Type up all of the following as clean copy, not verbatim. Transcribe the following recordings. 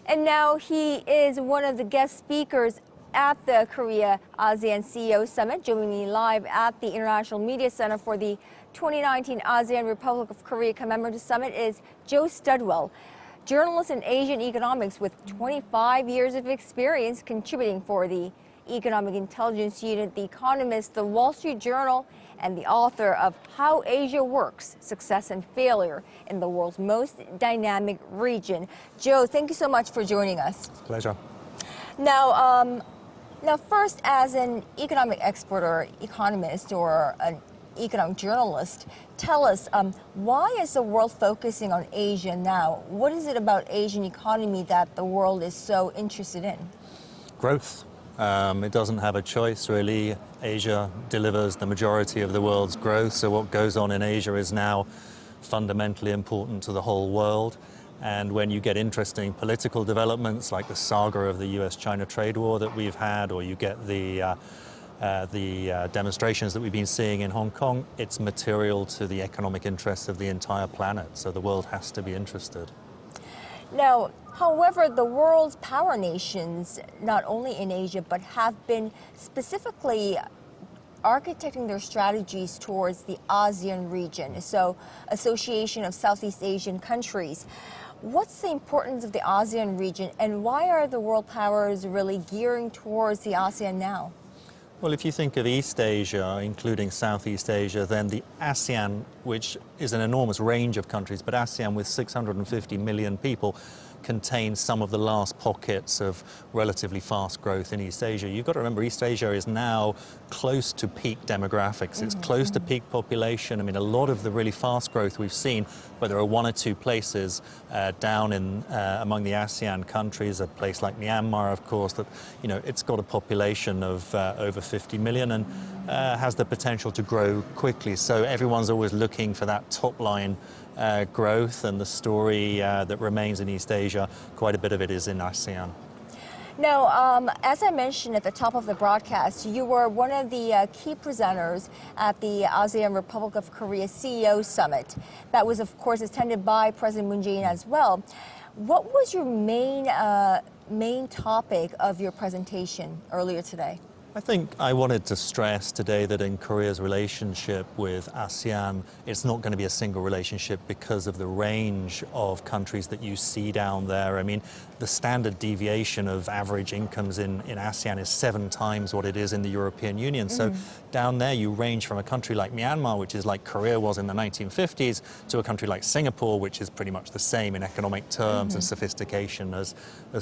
And now he is one of the guest speakers at the Korea-ASEAN CEO Summit, joining me live at the International Media Center for the 2019 ASEAN-Republic of Korea Commemorative Summit is Jo Studwell, journalist in Asian economics with 25 years of experience contributing for the Economic Intelligence Unit, The Economist, The Wall Street Journal, and the author of How Asia Works, Success and Failure in the World's Most Dynamic Region. Jo, thank you so much for joining us. Pleasure. Now, first, as an economic expert or economist or an economic journalist, tell us, why is the world focusing on Asia now? What is it about Asian economy that the world is so interested in? Growth. It doesn't have a choice, really. Asia delivers the majority of the world's growth, so what goes on in Asia is now fundamentally important to the whole world. And when you get interesting political developments like the saga of the US-China trade war that we've had, or you get the demonstrations that we've been seeing in Hong Kong, it's material to the economic interests of the entire planet, so the world has to be interested. Now, however, the world's power nations, not only in Asia, but have been specifically architecting their strategies towards the ASEAN region, so Association of Southeast Asian Countries. What's the importance of the ASEAN region, and why are the world powers really gearing towards the ASEAN now? Well, if you think of East Asia, including Southeast Asia, then the ASEAN, which is an enormous range of countries, but ASEAN with 650 million people, contains some of the last pockets of relatively fast growth in East Asia. You've got to remember, East Asia is now close to peak demographics. It's close to peak population. I mean, a lot of the really fast growth we've seen, but there are one or two places down in among the ASEAN countries, a place like Myanmar, of course, that, you know, it's got a population of over 50 million and has the potential to grow quickly. So everyone's always looking for that top line growth, and the story that remains in East Asia, quite a bit of it is in ASEAN. Now, as I mentioned at the top of the broadcast, you were one of the key presenters at the ASEAN-Republic of Korea CEO Summit. That was, of course, attended by President Moon Jae-in as well. What was your main topic of your presentation earlier today? I think I wanted to stress today that in Korea's relationship with ASEAN, it's not going to be a single relationship because of the range of countries that you see down there. I mean, the standard deviation of average incomes in ASEAN is 7 times what it is in the European Union. So down there you range from a country like Myanmar, which is like Korea was in the 1950s, to a country like Singapore, which is pretty much the same in economic terms and sophistication as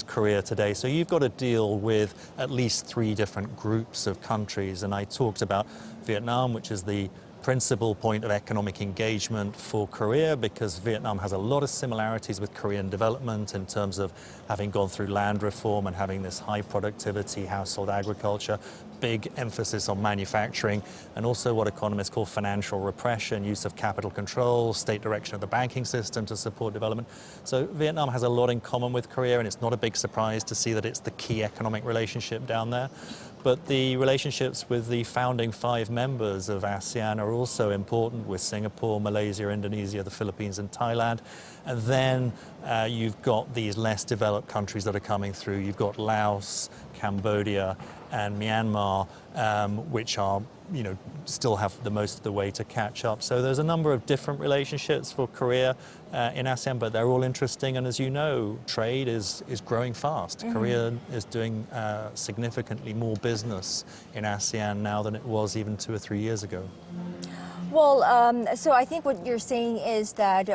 Korea today. So you've got to deal with at least 3 different groups of countries, and I talked about Vietnam, which is the principal point of economic engagement for Korea, because Vietnam has a lot of similarities with Korean development in terms of having gone through land reform and having this high productivity household agriculture, big emphasis on manufacturing, and also what economists call financial repression, use of capital control, state direction of the banking system to support development. So Vietnam has a lot in common with Korea, and it's not a big surprise to see that it's the key economic relationship down there. But the relationships with the founding 5 members of ASEAN are also important, with Singapore, Malaysia, Indonesia, the Philippines and Thailand. And then you've got these less developed countries that are coming through. You've got Laos, Cambodia and Myanmar, which are, you know, still have the most of the way to catch up. So there's a number of different relationships for Korea in ASEAN, but they're all interesting. And as you know, trade is growing fast. Korea is doing significantly more business in ASEAN now than it was even 2 or 3 years ago. Well, so I think what you're saying is that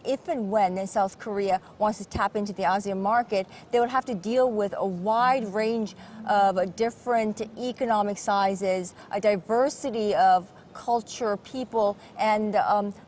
if and when South Korea wants to tap into the ASEAN market, they would have to deal with a wide range of different economic sizes, a diversity of culture, people, and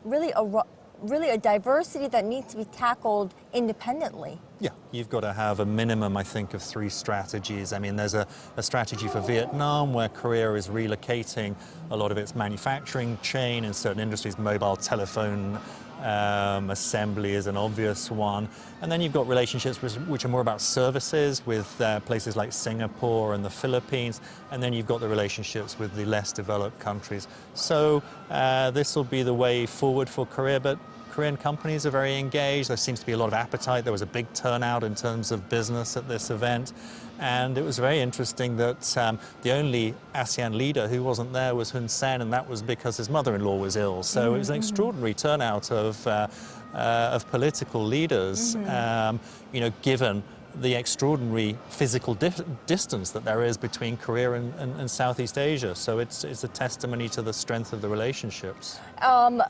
really a diversity that needs to be tackled independently. Yeah, you've got to have a minimum, I think, of 3 strategies. I mean, there's a strategy for Vietnam where Korea is relocating a lot of its manufacturing chain in certain industries. Mobile telephone assembly is an obvious one. And then you've got relationships which are more about services with places like Singapore and the Philippines. And then you've got the relationships with the less developed countries. So this will be the way forward for Korea. But Korean companies are very engaged. There seems to be a lot of appetite. There was a big turnout in terms of business at this event. And it was very interesting that the only ASEAN leader who wasn't there was Hun Sen, and that was because his mother-in-law was ill. So it was an extraordinary turnout of political leaders, given the extraordinary physical distance that there is between Korea and Southeast Asia. So it's a testimony to the strength of the relationships.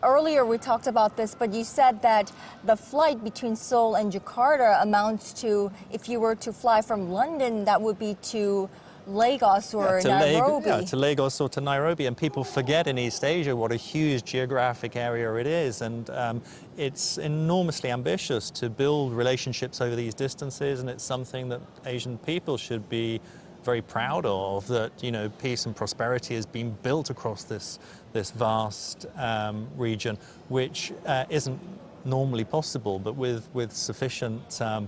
Earlier we talked about this, but you said that the flight between Seoul and Jakarta amounts to, if you were to fly from London, that would be to Lagos or Nairobi. To Lagos or to Nairobi, and people forget in East Asia what a huge geographic area it is, and it's enormously ambitious to build relationships over these distances, and it's something that Asian people should be very proud of, that peace and prosperity has been built across this vast region, which isn't normally possible, but with sufficient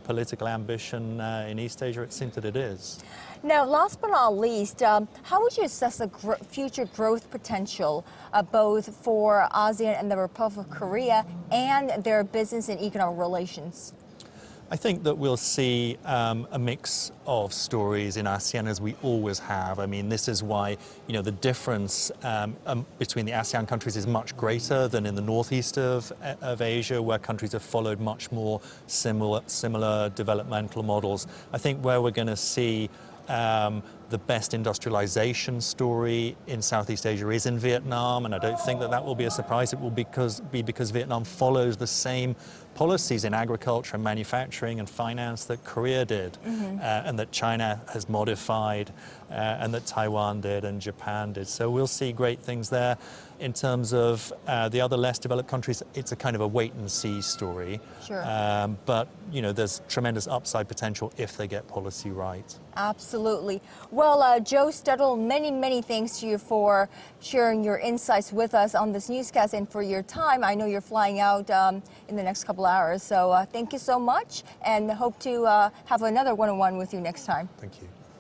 political ambition in East Asia, it seems that it is. Now, last but not least, how would you assess the future growth potential both for ASEAN and the Republic of Korea and their business and economic relations? I think that we'll see a mix of stories in ASEAN, as we always have. I mean, this is why, the difference between the ASEAN countries is much greater than in the northeast of Asia, where countries have followed much more similar developmental models. I think where we're going to see the best industrialization story in Southeast Asia is in Vietnam, and I don't think that will be a surprise. It will be because Vietnam follows the same policies in agriculture and manufacturing and finance that Korea did, and that China has modified, and that Taiwan did and Japan did. So we'll see great things there. In terms of the other less developed countries, it's a kind of a wait-and-see story. Sure. But, there's tremendous upside potential if they get policy right. Absolutely. Well, Jo Studwell, many thanks to you for sharing your insights with us on this newscast and for your time. I know you're flying out in the next couple hours, so thank you so much, and hope to have another one-on-one with you next time. Thank you.